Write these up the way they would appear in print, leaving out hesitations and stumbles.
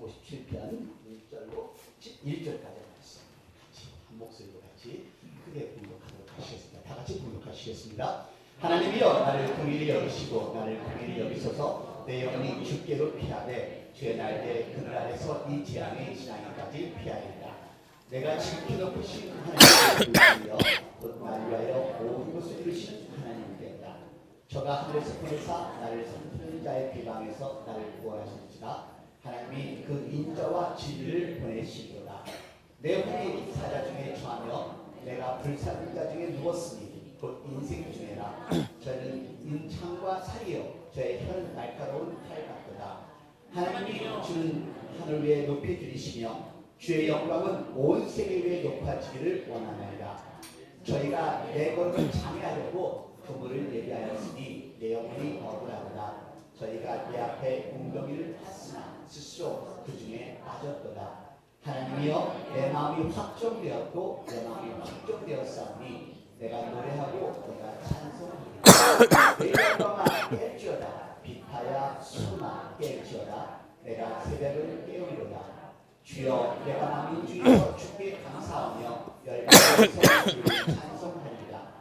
457편 1절까지 말씀 같이 한 목소리로 같이 크게 공독하도록 하시겠습니다. 다 같이 공독하시겠습니다. 하나님이여 나를 긍휼히 여기시고 나를 긍휼히 여기소서. 내 영혼이 주께로 피하되 주의 날개 그늘 아래서 이 재앙의 지나기까지 피하리라. 내가 지극히 높으신 하나님의 이여 곧 나를 위하여 모든 것을 이루신 하나님께다. 저가 하늘에서 보내사 나를 섬기는 자의 비방에서 나를 구원하실지라. 하나님이 그 인자와 진리를 보내시리로다. 내 영혼이 사자 중에 처하며 내가 불사른 자 중에 누웠으니 곧 인생 중에라. 저는 인창과 살이요 저의 혀는 날카로운 칼 같도다. 하나님이 주는 하늘 위에 높이 들이시며 주의 영광은 온 세계 위에 높아지기를 원하나이다. 저희가 내 걸음을 장애하려고 그물을 예비하였으니 내 영혼이 억울하도다. 저희가 내 앞에 웅덩이를 팠으나 스스로 그 중에 빠졌도다. 하나님이여 내 마음이 확정되었고 내 마음이 확정되었사오니 내가 노래하고 내가 찬송하리라. 내 영광아 깰지어다. 빛하야 소나 깰지어다. 내가 새벽을 깨우리로다. 주여 내가 만민 중에서 주께 감사하며 열방에서 주를 찬송하리라.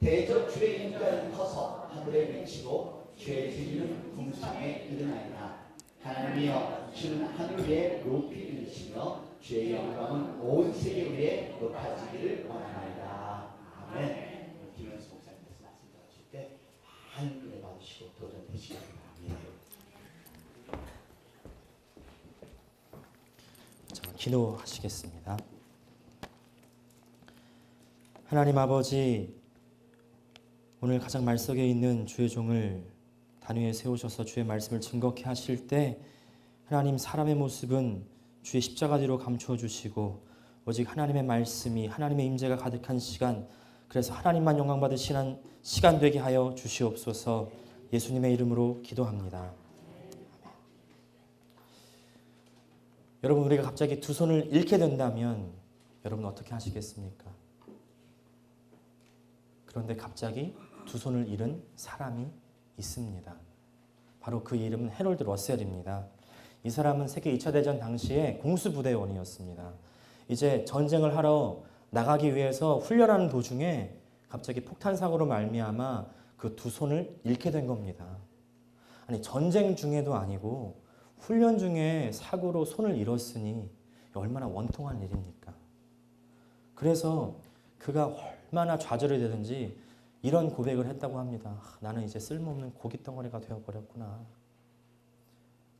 대저 주의 인자는 커서 하늘에 미치고 주의 진리는 궁창에 이르나이다. 하나님이여 주는 하늘 위에 높이 이르시며 주의 영광은 온 세계 위에 높아지기를 원하나이다. 아멘. 김현수 목사님께서 말씀 들으실 때 많은 은혜 받으시고 도전되시기 바랍니다. 기도하시겠습니다. 하나님 아버지, 오늘 가장 말석에 있는 주의 종을 단위에 세우셔서 주의 말씀을 증거케 하실 때 하나님 사람의 모습은 주의 십자가 뒤로 감추어 주시고 오직 하나님의 말씀이 하나님의 임재가 가득한 시간, 그래서 하나님만 영광 받으시는 시간 되게 하여 주시옵소서. 예수님의 이름으로 기도합니다. 여러분, 우리가 갑자기 두 손을 잃게 된다면 여러분 어떻게 하시겠습니까? 그런데 갑자기 두 손을 잃은 사람이 있습니다. 바로 그 이름은 해롤드 러셀입니다. 이 사람은 세계 2차 대전 당시에 공수부대원이었습니다. 이제 전쟁을 하러 나가기 위해서 훈련하는 도중에 갑자기 폭탄사고로 말미암아 그 두 손을 잃게 된 겁니다. 아니, 전쟁 중에도 아니고 훈련 중에 사고로 손을 잃었으니 얼마나 원통한 일입니까? 그래서 그가 얼마나 좌절이 되든지 이런 고백을 했다고 합니다. 나는 이제 쓸모없는 고깃덩어리가 되어버렸구나.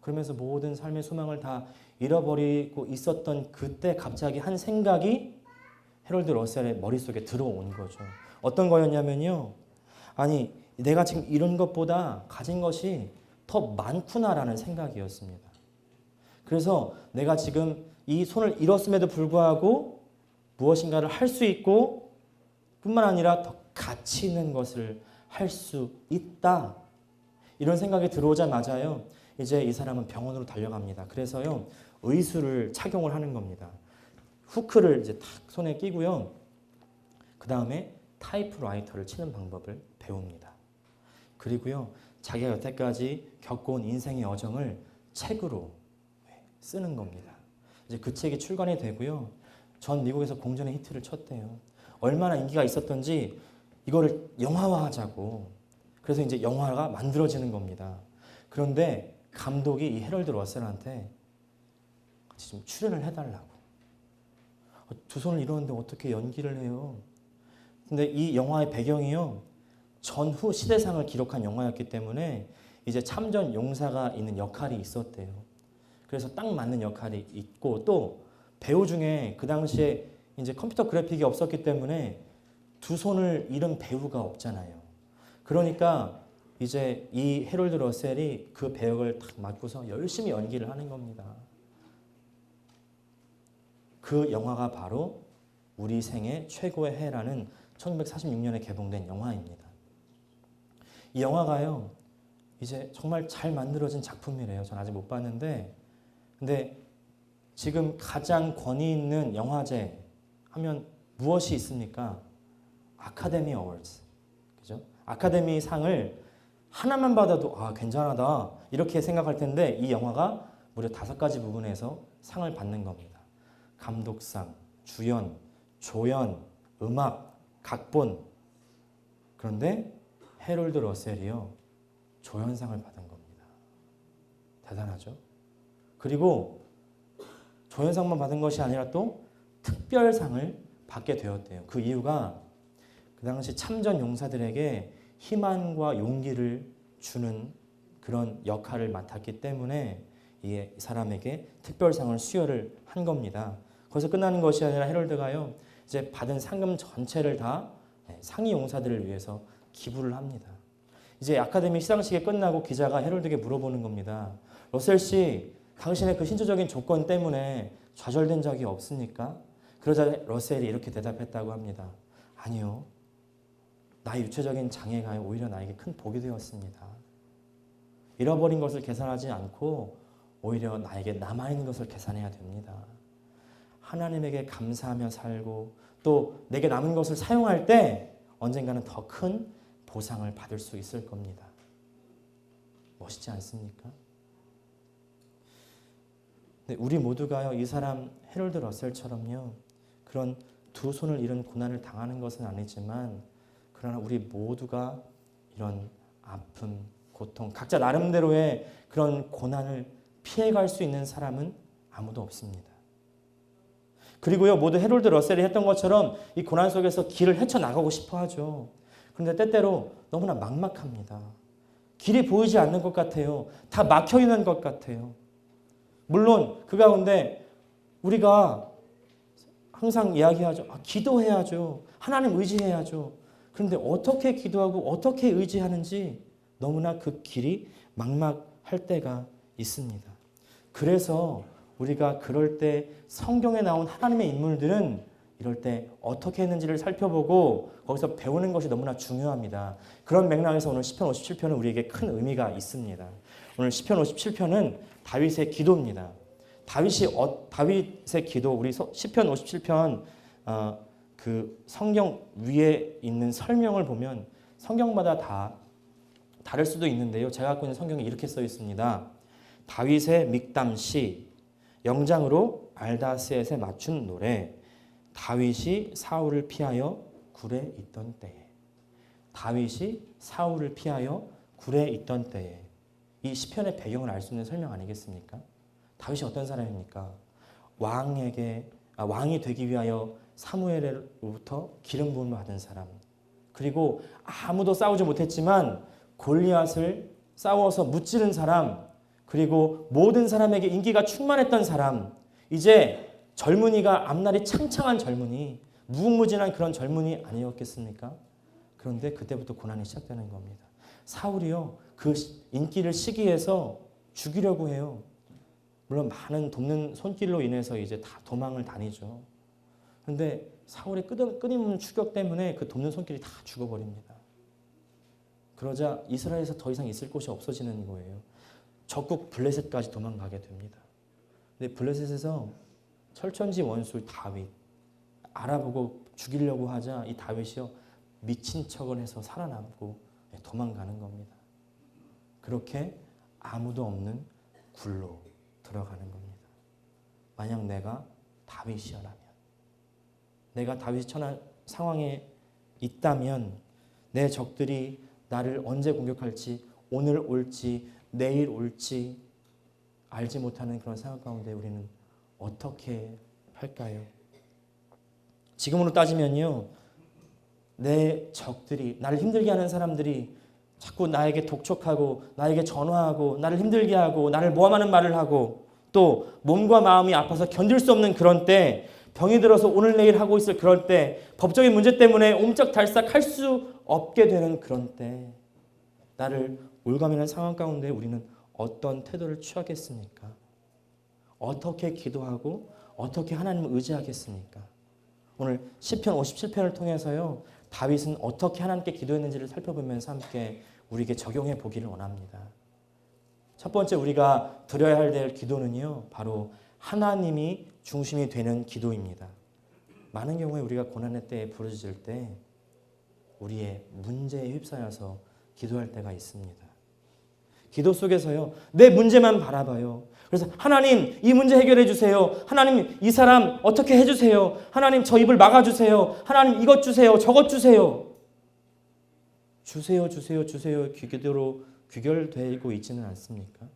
그러면서 모든 삶의 소망을 다 잃어버리고 있었던 그때 갑자기 한 생각이 해롤드 러셀의 머릿속에 들어온 거죠. 어떤 거였냐면요. 아니, 내가 지금 잃은 것보다 가진 것이 더 많구나라는 생각이었습니다. 그래서 내가 지금 이 손을 잃었음에도 불구하고 무엇인가를 할 수 있고 뿐만 아니라 더 가치 있는 것을 할 수 있다. 이런 생각이 들어오자마자요. 이제 이 사람은 병원으로 달려갑니다. 그래서요. 의수를 착용을 하는 겁니다. 후크를 이제 탁 손에 끼고요. 그 다음에 타이프라이터를 치는 방법을 배웁니다. 그리고요. 자기가 여태까지 겪어온 인생의 여정을 책으로 쓰는 겁니다. 이제 그 책이 출간이 되고요. 전 미국에서 공전의 히트를 쳤대요. 얼마나 인기가 있었던지 이거를 영화화하자고. 그래서 이제 영화가 만들어지는 겁니다. 그런데 감독이 이 해럴드 러셀한테 같이 좀 출연을 해달라고. 두 손을 잃었는데 어떻게 연기를 해요? 근데 이 영화의 배경이요. 전후 시대상을 기록한 영화였기 때문에 이제 참전 용사가 있는 역할이 있었대요. 그래서 딱 맞는 역할이 있고 또 배우 중에 그 당시에 이제 컴퓨터 그래픽이 없었기 때문에 두 손을 잃은 배우가 없잖아요. 그러니까 이제 이 해롤드 러셀이 그 배역을 딱 맡고서 열심히 연기를 하는 겁니다. 그 영화가 바로 우리 생애 최고의 해라는 1946년에 개봉된 영화입니다. 이 영화가요, 이제 정말 잘 만들어진 작품이래요. 전 아직 못 봤는데, 근데 지금 가장 권위 있는 영화제 하면 무엇이 있습니까? 아카데미 어워즈, 그죠? 아카데미 상을 하나만 받아도 괜찮하다 이렇게 생각할 텐데 이 영화가 무려 5가지 부분에서 상을 받는 겁니다. 감독상, 주연, 조연, 음악, 각본. 그런데 해롤드 러셀이요, 조연상을 받은 겁니다. 대단하죠? 그리고 조연상만 받은 것이 아니라 또 특별상을 받게 되었대요. 그 이유가 그 당시 참전 용사들에게 희망과 용기를 주는 그런 역할을 맡았기 때문에 이 사람에게 특별상을 수여를 한 겁니다. 거기서 끝나는 것이 아니라 헤롤드가요, 이제 받은 상금 전체를 다 상위 용사들을 위해서 기부를 합니다. 이제 아카데미 시상식이 끝나고 기자가 헤롤드에게 물어보는 겁니다. 러셀 씨, 당신의 그 신체적인 조건 때문에 좌절된 적이 없습니까? 그러자 러셀이 이렇게 대답했다고 합니다. 아니요. 나의 유체적인 장애가 오히려 나에게 큰 복이 되었습니다. 잃어버린 것을 계산하지 않고 오히려 나에게 남아있는 것을 계산해야 됩니다. 하나님에게 감사하며 살고 또 내게 남은 것을 사용할 때 언젠가는 더 큰 보상을 받을 수 있을 겁니다. 멋있지 않습니까? 근데 우리 모두가요, 이 사람 헤롤드 러셀처럼요, 그런 두 손을 잃은 고난을 당하는 것은 아니지만 그러나 우리 모두가 이런 아픔, 고통, 각자 나름대로의 그런 고난을 피해갈 수 있는 사람은 아무도 없습니다. 그리고요, 모두 헤롤드 러셀이 했던 것처럼 이 고난 속에서 길을 헤쳐나가고 싶어 하죠. 그런데 때때로 너무나 막막합니다. 길이 보이지 않는 것 같아요. 다 막혀있는 것 같아요. 물론 그 가운데 우리가 항상 이야기하죠. 기도해야죠. 하나님 의지해야죠. 그런데 어떻게 기도하고 어떻게 의지하는지 너무나 그 길이 막막할 때가 있습니다. 그래서 우리가 그럴 때 성경에 나온 하나님의 인물들은 이럴 때 어떻게 했는지를 살펴보고 거기서 배우는 것이 너무나 중요합니다. 그런 맥락에서 오늘 시편 57편은 우리에게 큰 의미가 있습니다. 오늘 시편 57편은 다윗의 기도입니다. 다윗의 기도, 우리 시편 57편 그 성경 위에 있는 설명을 보면 성경마다 다 다를 수도 있는데요. 제가 갖고 있는 성경에 이렇게 써 있습니다. 다윗의 믹담시, 영장으로 알다스엣에 맞춘 노래, 다윗이 사울을 피하여 굴에 있던 때에. 다윗이 사울을 피하여 굴에 있던 때에. 이 시편의 배경을 알 수 있는 설명 아니겠습니까? 다윗이 어떤 사람입니까? 왕이 되기 위하여 사무엘로부터 기름 부음을 받은 사람. 그리고 아무도 싸우지 못했지만 골리앗을 싸워서 무찌른 사람. 그리고 모든 사람에게 인기가 충만했던 사람. 이제 젊은이가 앞날이 창창한 젊은이, 무궁무진한 그런 젊은이 아니었겠습니까? 그런데 그때부터 고난이 시작되는 겁니다. 사울이요, 그 인기를 시기해서 죽이려고 해요. 물론 많은 돕는 손길로 인해서 이제 다 도망을 다니죠. 그런데 사울의 끊임없는 추격 때문에 그 돕는 손길이 다 죽어버립니다. 그러자 이스라엘에서 더 이상 있을 곳이 없어지는 거예요. 적국 블레셋까지 도망가게 됩니다. 근데 블레셋에서 철천지 원수 다윗 알아보고 죽이려고 하자 이 다윗이요, 미친 척을 해서 살아남고 도망가는 겁니다. 그렇게 아무도 없는 굴로 들어가는 겁니다. 만약 내가 다윗이라면, 내가 다윗이 처한 상황에 있다면 내 적들이 나를 언제 공격할지, 오늘 올지 내일 올지 알지 못하는 그런 상황 가운데 우리는 어떻게 할까요? 지금으로 따지면요, 내 적들이, 나를 힘들게 하는 사람들이 자꾸 나에게 독촉하고 나에게 전화하고 나를 힘들게 하고 나를 모함하는 말을 하고 또 몸과 마음이 아파서 견딜 수 없는 그런 때, 병이 들어서 오늘 내일 하고 있을 그럴 때, 법적인 문제 때문에 옴짝달싹 할 수 없게 되는 그런 때, 나를 올가매는 상황 가운데 우리는 어떤 태도를 취하겠습니까? 어떻게 기도하고 어떻게 하나님을 의지하겠습니까? 오늘 시편 57편을 통해서요, 다윗은 어떻게 하나님께 기도했는지를 살펴보면서 함께 우리에게 적용해 보기를 원합니다. 첫 번째 우리가 드려야 할 기도는요, 바로 하나님이 중심이 되는 기도입니다. 많은 경우에 우리가 고난의 때에 부르짖을 때 우리의 문제에 휩싸여서 기도할 때가 있습니다. 기도 속에서요, 내 문제만 바라봐요. 그래서 하나님 이 문제 해결해 주세요. 하나님 이 사람 어떻게 해주세요. 하나님 저 입을 막아주세요. 하나님 이것 주세요. 저것 주세요. 주세요 주세요 주세요 기도로 귀결되고 있지는 않습니까?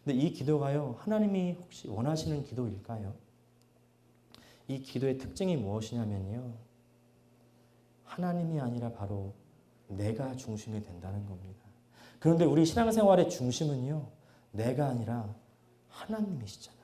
근데 이 기도가요, 하나님이 혹시 원하시는 기도일까요? 이 기도의 특징이 무엇이냐면요, 하나님이 아니라 바로 내가 중심이 된다는 겁니다. 그런데 우리 신앙생활의 중심은요, 내가 아니라 하나님이시잖아요.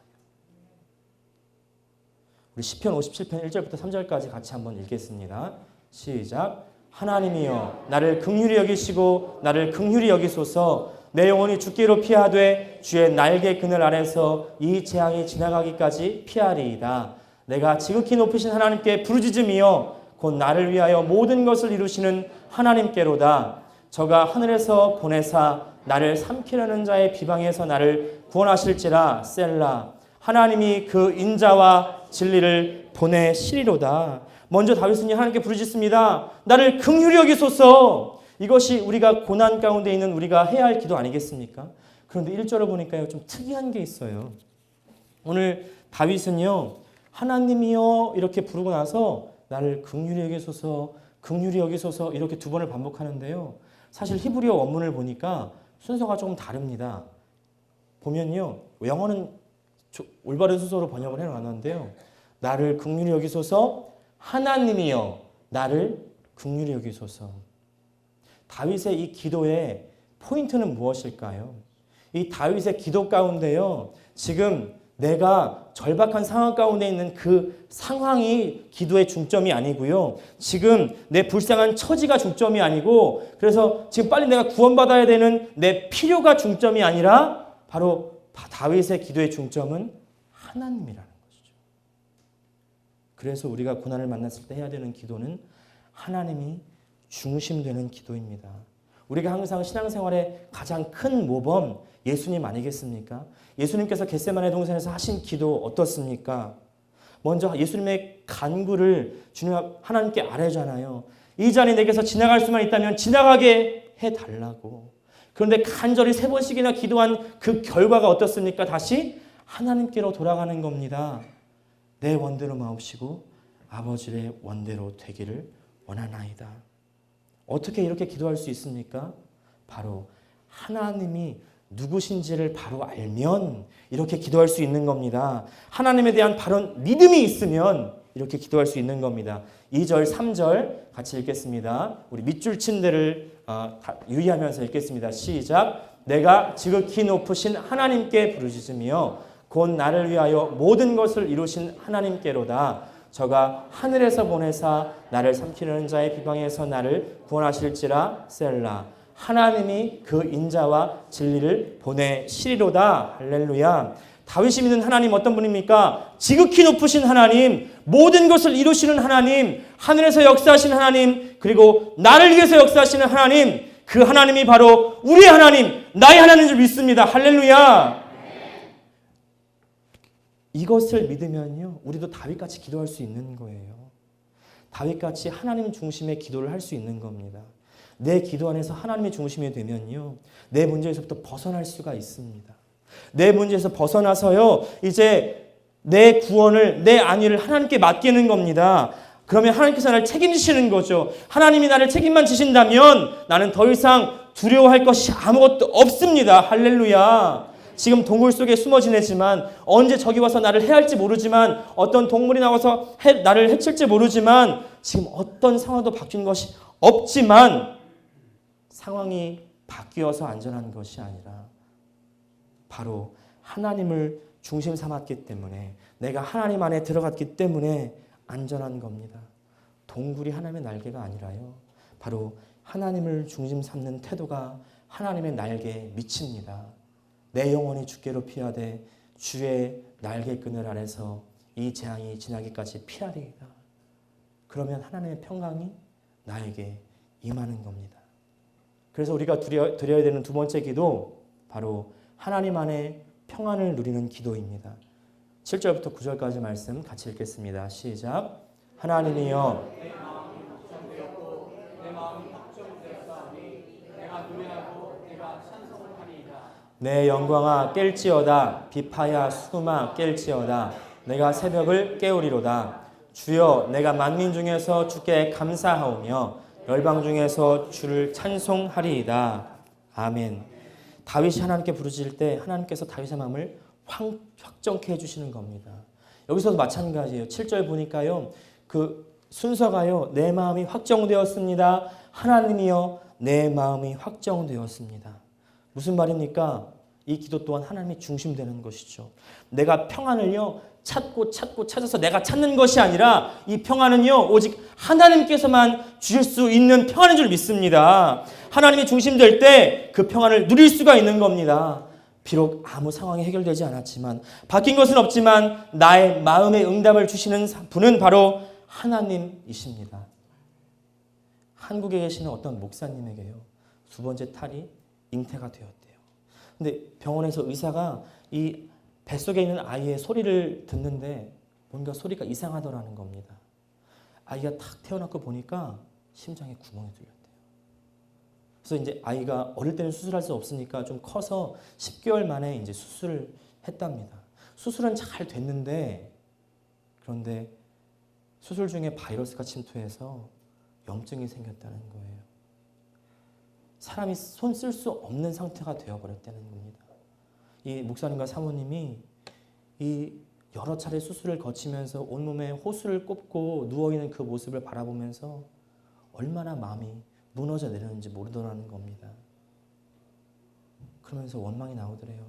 우리 시편 57편 1절부터 3절까지 같이 한번 읽겠습니다. 시작. 하나님이여 나를 긍휼히 여기시고 나를 긍휼히 여기소서. 내 영혼이 죽기로 피하되 주의 날개 그늘 아래서 이 재앙이 지나가기까지 피하리이다. 내가 지극히 높으신 하나님께 부르짖으며 곧 나를 위하여 모든 것을 이루시는 하나님께로다. 저가 하늘에서 보내사 나를 삼키려는 자의 비방에서 나를 구원하실지라. 셀라. 하나님이 그 인자와 진리를 보내시리로다. 먼저 다윗은 하나님께 부르짖습니다. 나를 긍휼히 여기소서. 이것이 우리가 고난 가운데 있는 우리가 해야 할 기도 아니겠습니까? 그런데 1절을 보니까요, 좀 특이한 게 있어요. 오늘 다윗은요, 하나님이여 이렇게 부르고 나서 나를 긍휼히 여기소서, 긍휼히 여기소서 이렇게 두 번을 반복하는데요. 사실 히브리어 원문을 보니까 순서가 조금 다릅니다. 보면요, 영어는 올바른 순서로 번역을 해놨는데요. 나를 긍휼히 여기소서, 하나님이여 나를 긍휼히 여기소서. 다윗의 이 기도의 포인트는 무엇일까요? 이 다윗의 기도 가운데요, 지금 내가 절박한 상황 가운데 있는 그 상황이 기도의 중점이 아니고요. 지금 내 불쌍한 처지가 중점이 아니고, 그래서 지금 빨리 내가 구원받아야 되는 내 필요가 중점이 아니라 바로 다윗의 기도의 중점은 하나님이라는 것이죠. 그래서 우리가 고난을 만났을 때 해야 되는 기도는 하나님이 중심되는 기도입니다. 우리가 항상 신앙생활의 가장 큰 모범 예수님 아니겠습니까? 예수님께서 겟세마네 동산에서 하신 기도 어떻습니까? 먼저 예수님의 간구를 주님 하나님께 아뢰잖아요. 이 잔이 내게서 지나갈 수만 있다면 지나가게 해달라고. 그런데 간절히 3번씩이나 기도한 그 결과가 어떻습니까? 다시 하나님께로 돌아가는 겁니다. 내 원대로 마옵시고 아버지의 원대로 되기를 원하나이다. 어떻게 이렇게 기도할 수 있습니까? 바로 하나님이 누구신지를 바로 알면 이렇게 기도할 수 있는 겁니다. 하나님에 대한 바른 믿음이 있으면 이렇게 기도할 수 있는 겁니다. 2절, 3절 같이 읽겠습니다. 우리 밑줄 친 데를 유의하면서 읽겠습니다. 시작. 내가 지극히 높으신 하나님께 부르짖으며 곧 나를 위하여 모든 것을 이루신 하나님께로다. 저가 하늘에서 보내사 나를 삼키려는 자의 비방에서 나를 구원하실지라. 셀라. 하나님이 그 인자와 진리를 보내시리로다. 할렐루야. 다윗이 믿는 하나님 어떤 분입니까? 지극히 높으신 하나님, 모든 것을 이루시는 하나님, 하늘에서 역사하시는 하나님, 그리고 나를 위해서 역사하시는 하나님, 그 하나님이 바로 우리의 하나님, 나의 하나님인 줄 믿습니다. 할렐루야. 이것을 믿으면요, 우리도 다윗같이 기도할 수 있는 거예요. 다윗같이 하나님 중심의 기도를 할 수 있는 겁니다. 내 기도 안에서 하나님의 중심이 되면요, 내 문제에서부터 벗어날 수가 있습니다. 내 문제에서 벗어나서요, 이제 내 구원을, 내 안위를 하나님께 맡기는 겁니다. 그러면 하나님께서 나를 책임지시는 거죠. 하나님이 나를 책임만 지신다면 나는 더 이상 두려워할 것이 아무것도 없습니다. 할렐루야. 지금 동굴 속에 숨어 지내지만, 언제 저기 와서 나를 해할지 모르지만, 어떤 동물이 나와서 나를 해칠지 모르지만, 지금 어떤 상황도 바뀐 것이 없지만, 상황이 바뀌어서 안전한 것이 아니라 바로 하나님을 중심 삼았기 때문에, 내가 하나님 안에 들어갔기 때문에 안전한 겁니다. 동굴이 하나님의 날개가 아니라요, 바로 하나님을 중심 삼는 태도가 하나님의 날개에 미칩니다. 내 영혼이 주께로 피하되 주의 날개끈을 아래서 이 재앙이 지나기까지 피하리이다. 그러면 하나님의 평강이 나에게 임하는 겁니다. 그래서 우리가 드려야 되는 두 번째 기도, 바로 하나님 안에 평안을 누리는 기도입니다. 7절부터 9절까지 말씀 같이 읽겠습니다. 시작. 하나님이여 내 마음이 걱정되었고 내 마음이 걱정되었사오니 내가 노래하고 내가 찬송을 하리이다. 내 영광아 깰지어다. 비파야 수금아 깰지어다. 내가 새벽을 깨우리로다. 주여 내가 만민 중에서 주께 감사하오며 열방 중에서 주를 찬송하리이다. 아멘. 다윗이 하나님께 부르짖을 때 하나님께서 다윗의 마음을 확정케 해주시는 겁니다. 여기서도 마찬가지예요. 7절 보니까요. 그 순서가요. 내 마음이 확정되었습니다. 하나님이여 내 마음이 확정되었습니다. 무슨 말입니까? 이 기도 또한 하나님이 중심되는 것이죠. 내가 평안을요. 찾고 찾아서 내가 찾는 것이 아니라 이 평안은요. 오직 하나님께서만 주실 수 있는 평안인 줄 믿습니다. 하나님이 중심될 때 그 평안을 누릴 수가 있는 겁니다. 비록 아무 상황이 해결되지 않았지만 바뀐 것은 없지만 나의 마음의 응답을 주시는 분은 바로 하나님이십니다. 한국에 계시는 어떤 목사님에게요. 두 번째 탈이 잉태가 되었대요. 근데 병원에서 의사가 이 뱃속에 있는 아이의 소리를 듣는데 뭔가 소리가 이상하더라는 겁니다. 아이가 탁 태어났고 보니까 심장에 구멍이 뚫렸대요. 그래서 이제 아이가 어릴 때는 수술할 수 없으니까 좀 커서 10개월 만에 이제 수술을 했답니다. 수술은 잘 됐는데 그런데 수술 중에 바이러스가 침투해서 염증이 생겼다는 거예요. 사람이 손 쓸 수 없는 상태가 되어버렸다는 겁니다. 이 목사님과 사모님이 이 여러 차례 수술을 거치면서 온몸에 호수를 꼽고 누워있는 그 모습을 바라보면서 얼마나 마음이 무너져 내렸는지 모르더라는 겁니다. 그러면서 원망이 나오더래요.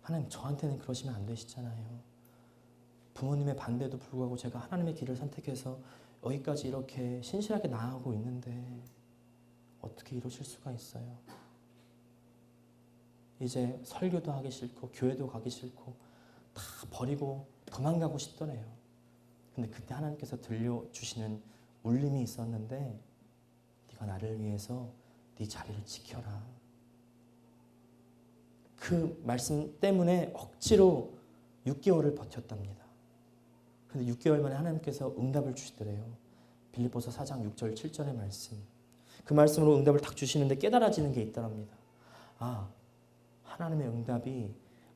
하나님 저한테는 그러시면 안 되시잖아요. 부모님의 반대도 불구하고 제가 하나님의 길을 선택해서 여기까지 이렇게 신실하게 나아가고 있는데 어떻게 이러실 수가 있어요? 이제 설교도 하기 싫고 교회도 가기 싫고 다 버리고 도망가고 싶더래요. 근데 그때 하나님께서 들려주시는 울림이 있었는데 네가 나를 위해서 네 자리를 지켜라. 그 말씀 때문에 억지로 6개월을 버텼답니다. 근데 6개월 만에 하나님께서 응답을 주시더래요. 빌립보서 4장 6절 7절의 말씀. 그 말씀으로 응답을 딱 주시는데 깨달아지는 게 있더랍니다. 아, 하나님의 응답이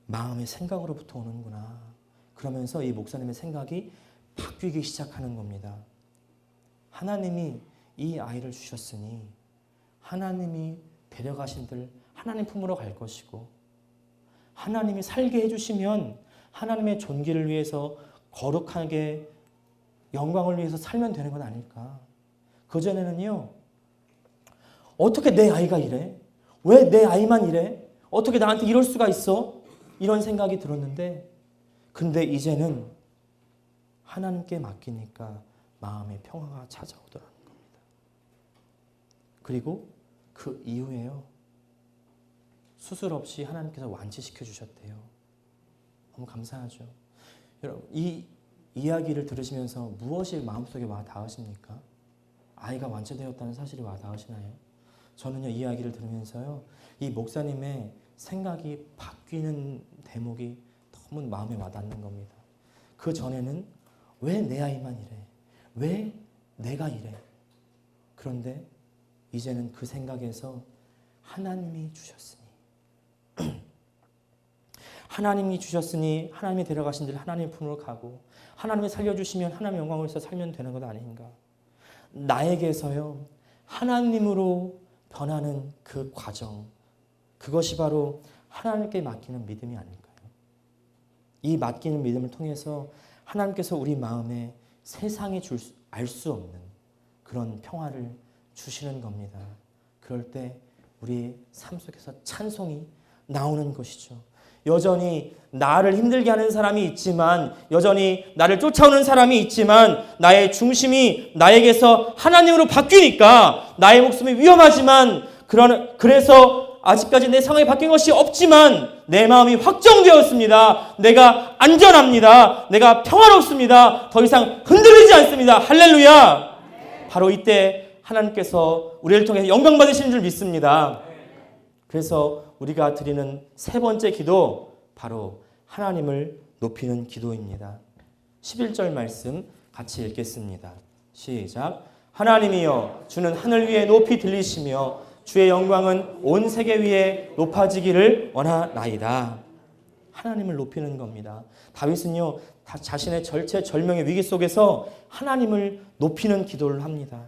마음의 생각으로부터 오는구나. 그러면서 이 목사님의 생각이 바뀌기 시작하는 겁니다. 하나님이 이 아이를 주셨으니 하나님이 데려가신들 하나님 품으로 갈 것이고 하나님이 살게 해주시면 하나님의 존귀를 위해서 거룩하게 영광을 위해서 살면 되는 건 아닐까. 그전에는요. 어떻게 내 아이가 이래? 왜 내 아이만 이래? 어떻게 나한테 이럴 수가 있어? 이런 생각이 들었는데 근데 이제는 하나님께 맡기니까 마음의 평화가 찾아오더라는 겁니다. 그리고 그 이후에요. 수술 없이 하나님께서 완치시켜 주셨대요. 너무 감사하죠. 여러분 이 이야기를 들으시면서 무엇이 마음속에 와 닿으십니까? 아이가 완치되었다는 사실이 와 닿으시나요? 저는요 이 이야기를 들으면서요 이 목사님의 생각이 바뀌는 대목이 너무 마음에 와닿는 겁니다. 그 전에는 왜 내 아이만 이래? 왜 내가 이래? 그런데 이제는 그 생각에서 하나님이 주셨으니 하나님이 주셨으니 하나님이 데려가신 들 하나님 품으로 가고 하나님이 살려주시면 하나님의 영광을 위해서 살면 되는 것 아닌가. 나에게서요 하나님으로 변하는 그 과정 그것이 바로 하나님께 맡기는 믿음이 아닐까요? 이 맡기는 믿음을 통해서 하나님께서 우리 마음에 세상에 알 수 없는 그런 평화를 주시는 겁니다. 그럴 때 우리 삶 속에서 찬송이 나오는 것이죠. 여전히 나를 힘들게 하는 사람이 있지만 여전히 나를 쫓아오는 사람이 있지만 나의 중심이 나에게서 하나님으로 바뀌니까 나의 목숨이 위험하지만 그래서 아직까지 내 상황이 바뀐 것이 없지만 내 마음이 확정되었습니다. 내가 안전합니다. 내가 평화롭습니다. 더 이상 흔들리지 않습니다. 할렐루야. 바로 이때 하나님께서 우리를 통해서 영광 받으시는 줄 믿습니다. 그래서 우리가 드리는 세 번째 기도 바로 하나님을 높이는 기도입니다. 11절 말씀 같이 읽겠습니다. 시작. 하나님이여 주는 하늘 위에 높이 들리시며 주의 영광은 온 세계 위에 높아지기를 원하나이다. 하나님을 높이는 겁니다. 다윗은요, 자신의 절체절명의 위기 속에서 하나님을 높이는 기도를 합니다.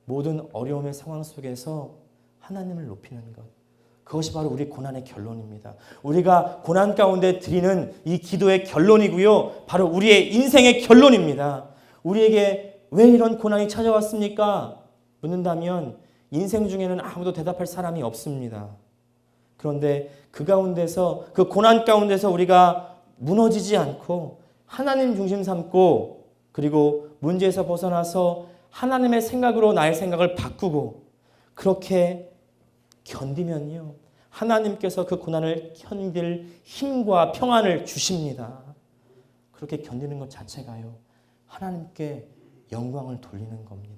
모든 어려움의 상황 속에서 하나님을 높이는 것. 그것이 바로 우리 고난의 결론입니다. 우리가 고난 가운데 드리는 이 기도의 결론이고요. 바로 우리의 인생의 결론입니다. 우리에게 왜 이런 고난이 찾아왔습니까? 묻는다면 인생 중에는 아무도 대답할 사람이 없습니다. 그런데 그 가운데서, 그 고난 가운데서 우리가 무너지지 않고 하나님 중심 삼고, 그리고 문제에서 벗어나서 하나님의 생각으로 나의 생각을 바꾸고 그렇게 견디면요, 하나님께서 그 고난을 견딜 힘과 평안을 주십니다. 그렇게 견디는 것 자체가요, 하나님께 영광을 돌리는 겁니다.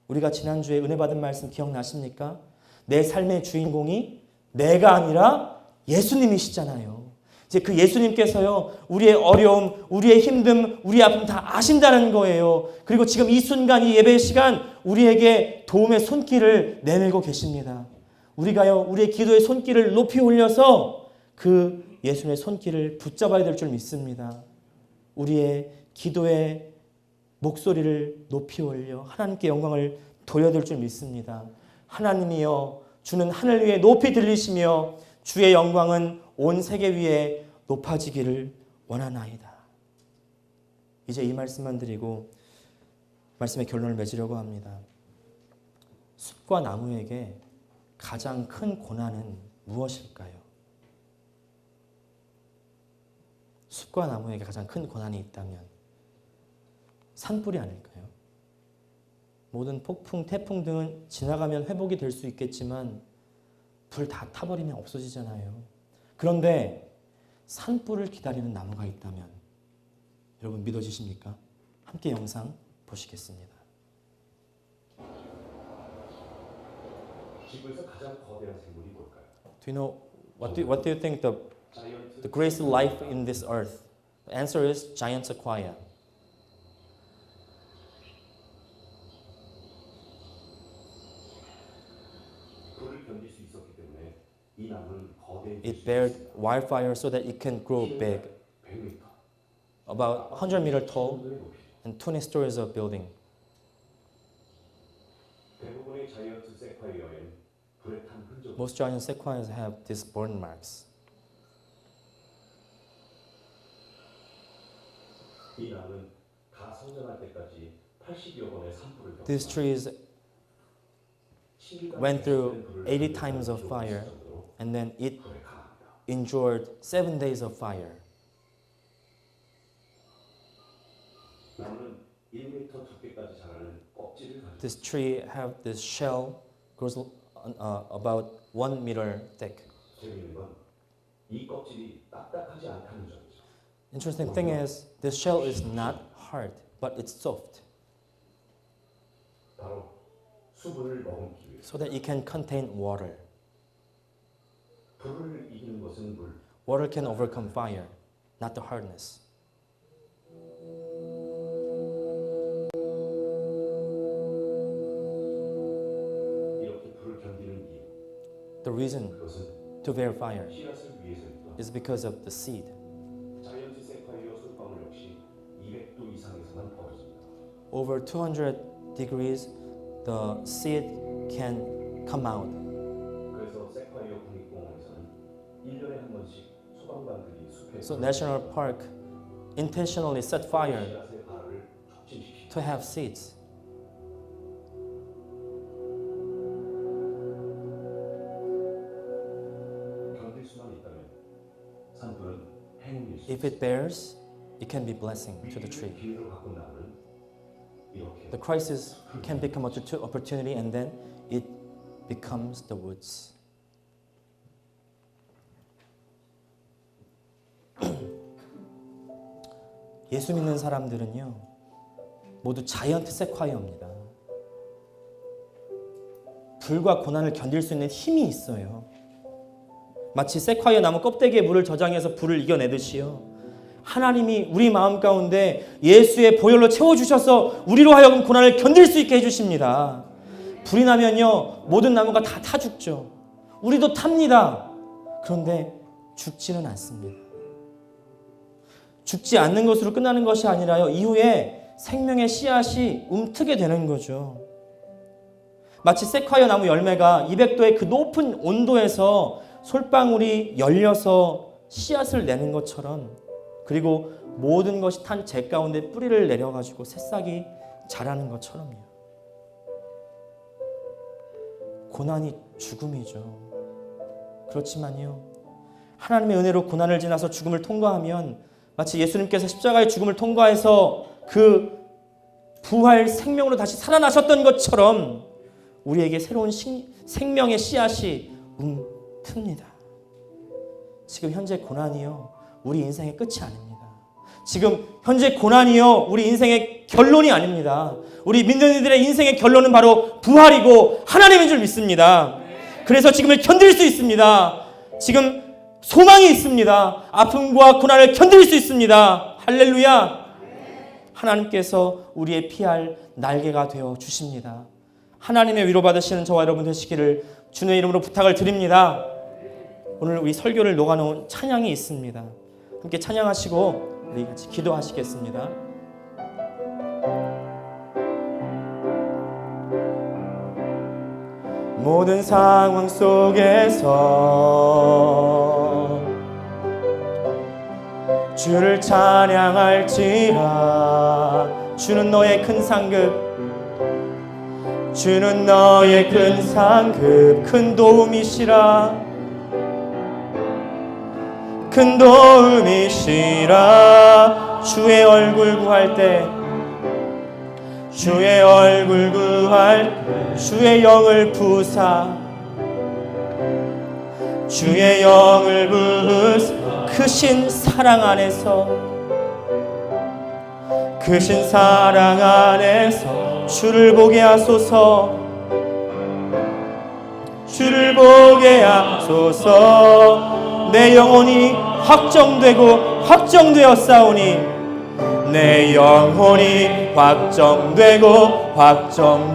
우리가 지난주에 은혜 받은 말씀 기억나십니까? 내 삶의 주인공이 내가 아니라 예수님이시잖아요. 이제 그 예수님께서요, 우리의 어려움, 우리의 힘듦, 우리의 아픔 다 아신다는 거예요. 그리고 지금 이 순간, 이 예배 시간 우리에게 도움의 손길을 내밀고 계십니다. 우리가요, 우리의 기도의 손길을 높이 올려서 그 예수님의 손길을 붙잡아야 될 줄 믿습니다. 우리의 기도의 목소리를 높이 올려 하나님께 영광을 돌려야 될 줄 믿습니다. 하나님이여, 주는 하늘 위에 높이 들리시며 주의 영광은 온 세계 위에 높아지기를 원하나이다. 이제 이 말씀만 드리고 말씀의 결론을 맺으려고 합니다. 숲과 나무에게 가장 큰 고난은 무엇일까요? 숲과 나무에게 가장 큰 고난이 있다면 산불이 아닐까요? 모든 폭풍, 태풍 등은 지나가면 회복이 될 수 있겠지만 불 다 타버리면 없어지잖아요. 그런데 산불을 기다리는 나무가 있다면 여러분 믿어지십니까? 함께 영상 보시겠습니다. 지구에서 가장 거대한 생물이 뭘까요? Do you know what do you think the greatest life in this earth? The answer is giant sequoia. 불을 견딜 수 있었기 때문에 이 나무는 거대해. It bared wildfire so that it can grow big, 100m. about 100 meter tall and 20 stories of building. 대부분의 자이언트 세콰이어엔 불에 탄 흔적. Most giant sequoias have these burn marks. 이 나무는 다 성장할 때까지 80여 번의 산불을 겪었다. These trees went through 80 times of fire and then it endured 7 days of fire. 나무는 1m 두께까지 자라는 껍질을 가지고 This tree have this shell grows about 1 meter thick. 재미있는 건 이 껍질이 딱딱하지 않다는 점이죠. Interesting thing is this shell is not hard, but it's soft, 바로 수분을 머금기 위해. so that it can contain water. 불을 이기는 것은 물. Water can overcome fire, not the hardness. 이렇게 불을 견디는 이유. The reason 그것은 to bear fire 씨앗을 위해서입니다. is because of the seed. 자이언트 세콰이어 솔방울 역시 200도 이상에서만 벌어집니다. Over 200 degrees, the seed can come out. 그래서 세콰이어 국립공원에서는 1년에 한 번씩 소방관들이 숲에 So National Park intentionally set fire 씨앗의 발을 촉진시키고 to have seeds. 견딜 수만 있다면 산불은 행운일 수 If it bears, it can be blessing to the tree. 기회로 바꾼 나무는 이렇게 The crisis can become an opportunity and then it becomes the woods. 예수 믿는 사람들은요, 모두 자이언트 세콰이어입니다. 불과 고난을 견딜 수 있는 힘이 있어요. 마치 세콰이어 나무 껍데기에 물을 저장해서 불을 이겨내듯이요. 하나님이 우리 마음 가운데 예수의 보혈로 채워주셔서 우리로 하여금 고난을 견딜 수 있게 해주십니다. 불이 나면요 모든 나무가 다 타 죽죠. 우리도 탑니다. 그런데 죽지는 않습니다. 죽지 않는 것으로 끝나는 것이 아니라요 이후에 생명의 씨앗이 움트게 되는 거죠. 마치 세콰이어 나무 열매가 200도의 그 높은 온도에서 솔방울이 열려서 씨앗을 내는 것처럼, 그리고 모든 것이 탄 재 가운데 뿌리를 내려가지고 새싹이 자라는 것처럼요. 고난이 죽음이죠. 그렇지만요 하나님의 은혜로 고난을 지나서 죽음을 통과하면 마치 예수님께서 십자가의 죽음을 통과해서 그 부활 생명으로 다시 살아나셨던 것처럼 우리에게 새로운 생명의 씨앗이 움틉니다. 지금 현재 고난이요 우리 인생의 끝이 아닙니다. 지금 현재 고난이요 우리 인생의 결론이 아닙니다. 우리 믿는 이들의 인생의 결론은 바로 부활이고 하나님인 줄 믿습니다. 그래서 지금을 견딜 수 있습니다. 지금 소망이 있습니다. 아픔과 고난을 견딜 수 있습니다. 할렐루야. 하나님께서 우리의 피할 날개가 되어 주십니다. 하나님의 위로받으시는 저와 여러분 되시기를 주님의 이름으로 부탁을 드립니다. 오늘 우리 설교를 녹아놓은 찬양이 있습니다. 함께 찬양하시고 우리 같이 기도하시겠습니다. 모든 상황 속에서 주를 찬양할지라. 주는 너의 큰 상급, 주는 너의 큰 상급, 큰 도움이시라, 큰 도움이시라. 주의 얼굴 구할 때, 주의 얼굴 구할 때, 주의 영을 부사, 주의 영을 부사. 크신 사랑 안에서, 크신 사랑 안에서 주를 보게 하소서, 주를 보게 하소서. 내 영혼이 확정되고 확정되었사오니, 내 영혼이 확정되고 확정되었사오니,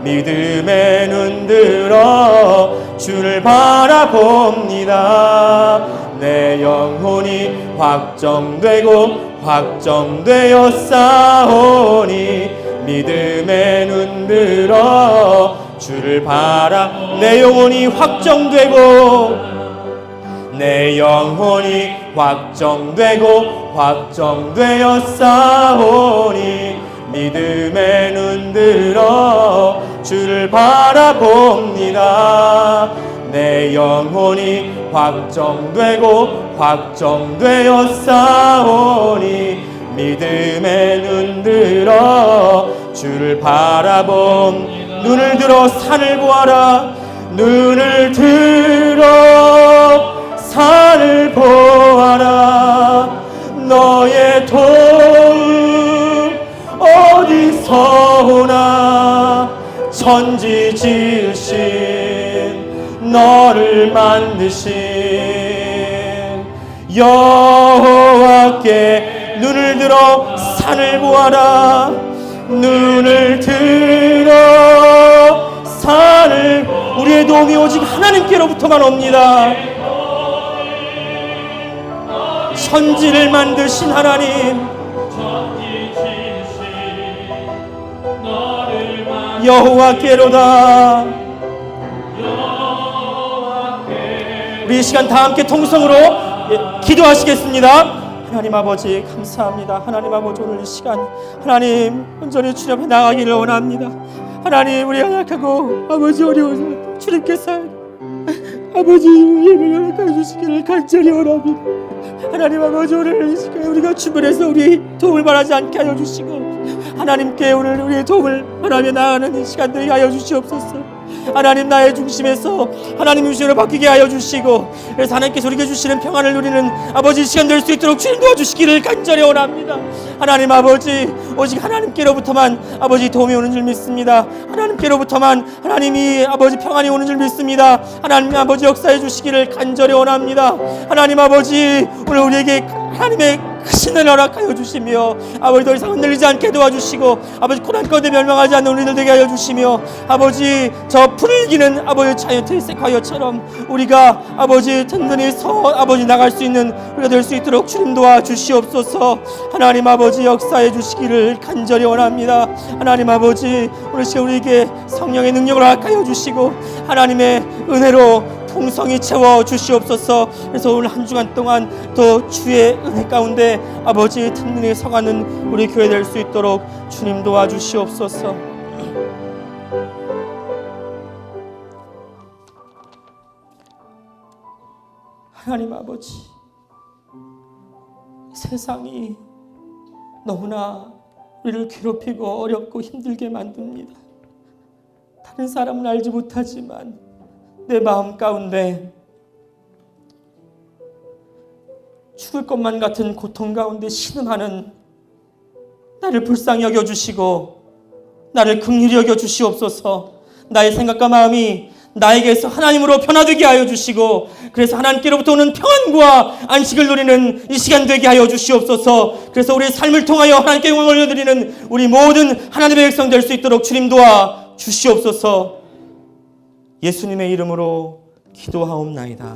믿음의 눈 들어 주를 바라봅니다. 내 영혼이 확정되고 확정되었사오니, 믿음의 눈 들어 주를 내 영혼이 확정되고, 내 영혼이 확정되고 확정되었사오니, 믿음의 눈 들어 주를 바라봅니다. 내 영혼이 확정되고 확정되었사오니, 믿음의 눈 들어 주를 눈을 들어 산을 보아라. 눈을 들어 산을 보아라. 너의 도움 어디서 오나. 천지 지으신 너를 만드신 여호와께 눈을 들어 산을 보아라. 눈을 들어 산을. 우리의 도움이 오직 하나님께로부터만 옵니다. 천지를 만드신 하나님, 여호와께로다. 우리 이 시간 다 함께 통성으로 기도하시겠습니다. 하나님 아버지 감사합니다. 하나님 아버지 오늘 이 시간 하나님 온전히 주님 앞에 나가기를 원합니다. 하나님 우리 연약하고 아버지 어려워서 주님께서 아버지 우리를 연약하게 주시기를 간절히 원합니다. 하나님 아버지 오늘 이 시간 우리가 주변에서 우리 도움을 바라지 않게 하여 주시고, 하나님께 오늘 우리의 도움을 바라며 나아가는 이 시간들이 하여 주시옵소서. 하나님 나의 중심에서 하나님 중심으로 바뀌게 하여 주시고, 그래서 하나님께서 우리에게 주시는 평안을 누리는 아버지 시간 될 수 있도록 주님 도와주시기를 간절히 원합니다. 하나님 아버지, 오직 하나님께로부터만 아버지 도움이 오는 줄 믿습니다. 하나님께로부터만 하나님이 아버지 평안이 오는 줄 믿습니다. 하나님 아버지 역사해 주시기를 간절히 원합니다. 하나님 아버지, 오늘 우리에게 하나님의 크신 은혜를 허락하여 주시며 아버지 더 이상 흔들리지 않게 도와주시고 아버지 고난 가운데 멸망하지 않는 우리들 되게 하여 주시며 아버지 저 불기는 아버지 자이언트 세콰이어처럼 우리가 아버지 든든히 아버지 나갈 수 있는 우리가 될 수 있도록 주님 도와주시옵소서. 하나님 아버지 역사해 주시기를 간절히 원합니다. 하나님 아버지 오늘 시간 우리에게 성령의 능력을 허락하여 주시고 하나님의 은혜로 풍성히 채워 주시옵소서. 그래서 오늘 한 주간 동안 더 주의 은혜 가운데 아버지 든든히 서가는 우리 교회 될 수 있도록 주님 도와주시옵소서. 하나님 아버지, 세상이 너무나 우리를 괴롭히고 어렵고 힘들게 만듭니다. 다른 사람은 알지 못하지만 내 마음 가운데 죽을 것만 같은 고통 가운데 신음하는 나를 불쌍히 여겨주시고 나를 긍휼히 여겨주시옵소서. 나의 생각과 마음이 나에게서 하나님으로 변화되게 하여 주시고 그래서 하나님께로부터 오는 평안과 안식을 누리는 이 시간 되게 하여 주시옵소서. 그래서 우리의 삶을 통하여 하나님께 영광을 올려드리는 우리 모든 하나님의 백성 될 수 있도록 주님 도와 주시옵소서. 예수님의 이름으로 기도하옵나이다.